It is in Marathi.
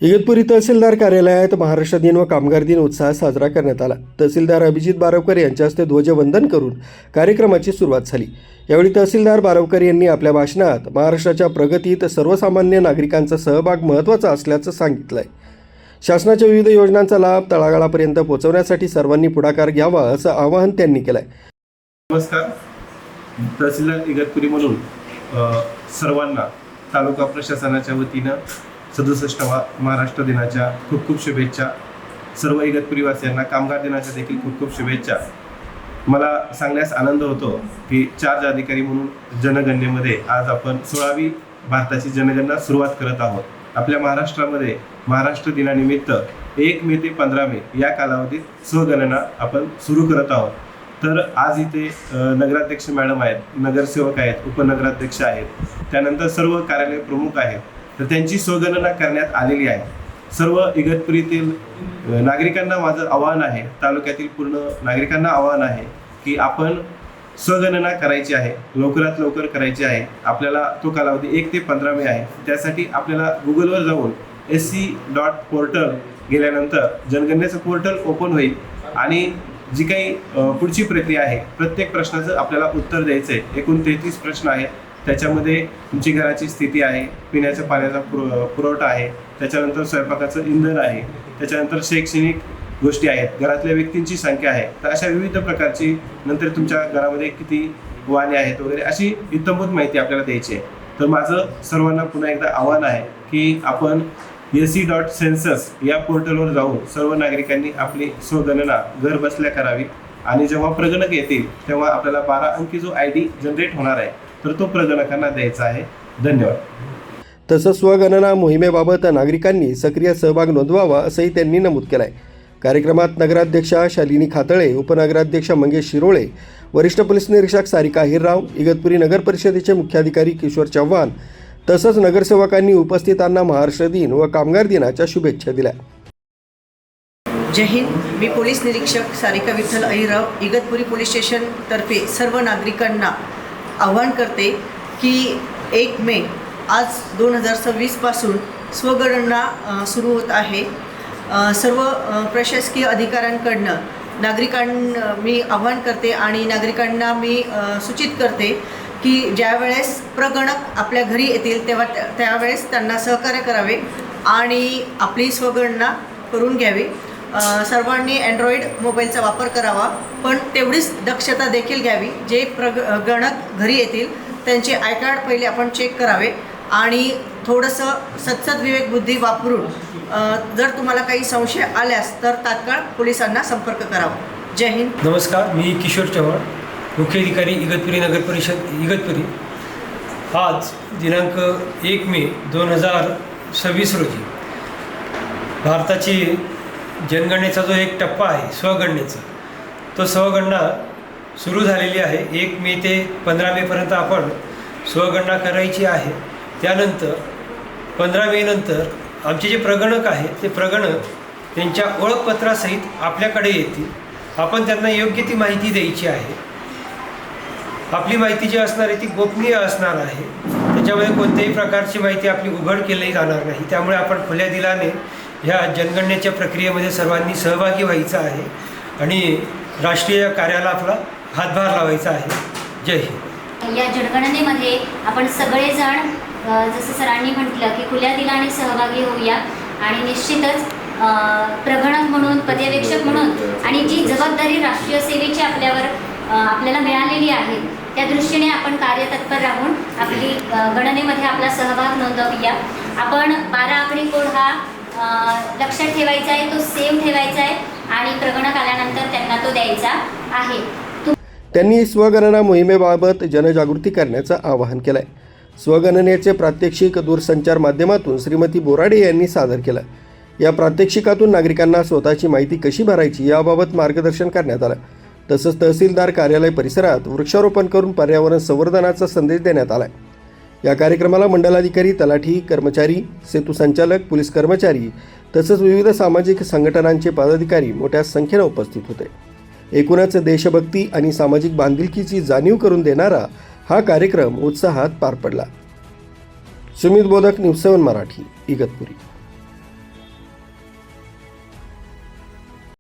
इगतपुरी तहसीलदार कार्यालयात महाराष्ट्र दिन व कामगार दिन उत्साहात साजरा करण्यात आला। तहसीलदार अभिजित बारवकर यांच्या हस्ते ध्वजवंदन करून कार्यक्रमाची सुरुवात झाली। यावेळी तहसीलदार बारवकर यांनी आपल्या भाषणात महाराष्ट्राच्या प्रगतीत सर्वसामान्य नागरिकांचा सहभाग महत्त्वाचा असल्याचं सांगितलंय। शासनाच्या विविध योजनांचा लाभ तळागाळापर्यंत पोहोचवण्यासाठी सर्वांनी पुढाकार घ्यावा असं आवाहन त्यांनी केलंय। नमस्कार, तहसीलदार इगतपुरी म्हणून सर्वांना तालुका प्रशासनाच्या वतीनं 67व्या महाराष्ट्र दिनाच्या खूप खूप शुभेच्छा। सर्व इगतपुरी वासियांना कामगार दिनाच्या देखील खूप खूप शुभेच्छा। मला सांगण्यास आनंद होतो की चार्ज अधिकारी म्हणून जनगणनेमध्ये आज आपण 16वी भारताची जनगणना सुरुवात करत आहोत। आपल्या महाराष्ट्रामध्ये महाराष्ट्र दिनानिमित्त 1 मे ते 15 मे या कालावधीत स्वगणना आपण सुरू करत आहोत। तर आज इथे नगराध्यक्ष मॅडम आहेत, नगरसेवक आहेत, उपनगराध्यक्ष आहेत, त्यानंतर सर्व कार्यालय प्रमुख आहेत। तर त्यांची स्वगणना करण्यात आलेली आहे। सर्व इगतपुरीतील नागरिकांना माझं आवाहन आहे, तालुक्यातील पूर्ण नागरिकांना आवाहन आहे की आपण स्वगणना करायची आहे, लवकरात लवकर करायची आहे। आपल्याला तो कालावधी 1 ते 15 मे आहे। त्यासाठी आपल्याला गुगलवर जाऊन sc.portal गेल्यानंतर जनगणनेचं पोर्टल ओपन होईल आणि जी काही पुढची प्रक्रिया आहे, प्रत्येक प्रश्नाचं आपल्याला उत्तर द्यायचं आहे। एकूण 33 प्रश्न आहेत। त्याच्यामध्ये तुमची घराची स्थिती आहे, पिण्याच्या पाण्याचा पुरवठा आहे, त्याच्यानंतर स्वयंपाकाचं इंधन आहे, त्याच्यानंतर शैक्षणिक गोष्टी आहेत, घरातल्या व्यक्तींची संख्या आहे। तर अशा विविध प्रकारची, नंतर तुमच्या घरामध्ये किती वाहने आहेत वगैरे अशी इत्थंभूत माहिती आपल्याला द्यायची आहे। तर माझं सर्वांना पुन्हा एकदा आव्हान आहे की आपण sc.census या पोर्टलवर जाऊन सर्व नागरिकांनी आपली स्वगणना घर बसल्या करावी आणि जेव्हा प्रगणक येतील तेव्हा आपल्याला 12 अंकी जो ID जनरेट होणार आहे तर तो प्रगणकांना द्यायचा आहे। धन्यवाद। तसंच स्वगणना मोहिमेबाबत नागरिकांनी सक्रिय सहभाग नोंदवावा असंही त्यांनी नमूद केलंय। कार्यक्रमात नगराध्यक्षा शालिनी खातळे, उपनगराध्यक्ष मंगेश शिरोळे, वरिष्ठ पोलीस निरीक्षक सारिका हिरराव, इगतपुरी नगर परिषदेचे मुख्याधिकारी किशोर चव्हाण तसंच नगरसेवकांनी उपस्थितांना महाराष्ट्र दिन व कामगार दिनाच्या शुभेच्छा दिल्या। जय हिंद। मी पोलीस निरीक्षक सारिका विठ्ठल अहिरराव, इगतपुरी पोलीस स्टेशन तर्फे सर्व नागरिकांना आवाहन करते की 1 मे आज 2026 पासून स्वगणना सुरू होत आहे। सर्व प्रशासकीय अधिकाऱ्यांकडनं मी आवाहन करते आणि नागरिकांना मी सूचित करते की ज्यावेळेस प्रगणक आपल्या घरी येतील त्यावेळेस त्यांना सहकार्य करावे आणि आपली स्वगणना करून घ्यावी। सर्वांनी अँड्रॉईड मोबाईलचा वापर करावा, पण तेवढीच दक्षता देखील घ्यावी। जे गणक घरी येतील त्यांचे आय कार्ड पहिले आपण चेक करावे आणि थोडंसं सद्सद विवेकबुद्धी वापरून जर तुम्हाला काही संशय आल्यास तर तात्काळ पोलिसांना संपर्क करावा। जय हिंद। नमस्कार, मी किशोर चव्हाण, मुख्याधिकारी इगतपुरी नगर परिषद इगतपुरी। आज दिनांक 1 मे 2026 रोजी भारताची जनगणनेचा जो एक टप्पा आहे स्वगणनेचा, तो स्वगणना सुरू झालेली आहे। 1 मे ते 15 मेपर्यंत आपण स्वगणना करायची आहे। त्यानंतर 15 मे नंतर आमचे जे प्रगणक आहेत ते प्रगणक त्यांच्या ओळखपत्रासहित आपल्याकडे येतील। आपण त्यांना योग्य ती माहिती द्यायची आहे। आपली माहिती जी असणार आहे ती गोपनीय असणार आहे। त्याच्यामध्ये कोणत्याही प्रकारची माहिती आपली उघड केली जाणार नाही। त्यामुळे आपण खुल्या दिलाने ह्या जनगणनेच्या प्रक्रियेमध्ये सर्वांनी सहभागी व्हायचं आहे आणि राष्ट्रीय कार्याला आपला हातभार लावायचा आहे। जय हिंद। या जनगणनेमध्ये आपण सगळेजण जसं सरांनी म्हटलं की खुल्या दिलाने सहभागी होऊया आणि निश्चितच प्रगणक म्हणून, पर्यवेक्षक म्हणून आणि जी जबाबदारी राष्ट्रीय सेवेची आपल्याला मिळालेली आहे त्या दृष्टीने आपण कार्यतत्पर राहून आपली गणनेमध्ये आपला सहभाग नोंदवूया। आपण 12 आकडी कोड हा लक्षात ठेवायचा आहे, तो सेव्ह ठेवायचा आहे आणि प्रगणक आल्यानंतर त्यांना तो द्यायचा आहे। त्यांनी स्वगणना मोहिमेबाबत जनजागृती करण्याचं आवाहन केलंय। स्वगणनेचे प्रात्यक्षिक दूरसंचार माध्यमातून श्रीमती बोराडे यांनी सादर केलं। या प्रात्यक्षिकातून नागरिकांना स्वतःची माहिती कशी भरायची याबाबत मार्गदर्शन करण्यात आलं। तसंच तहसीलदार कार्यालय परिसरात वृक्षारोपण करून पर्यावरण संवर्धनाचा संदेश देण्यात आला। या कार्यक्रमाला मंडलाधिकारी, तलाठी, कर्मचारी, सेतू संचालक, पोलीस कर्मचारी तसंच विविध सामाजिक संघटनांचे पदाधिकारी मोठ्या संख्येने उपस्थित होते। एकूणच देशभक्ती आणि सामाजिक बांधिलकीची जाणीव करून देणारा हा कार्यक्रम उत्साहात पार पडला। सुमित बोधक, न्यूज 7 मराठी, इगतपुरी।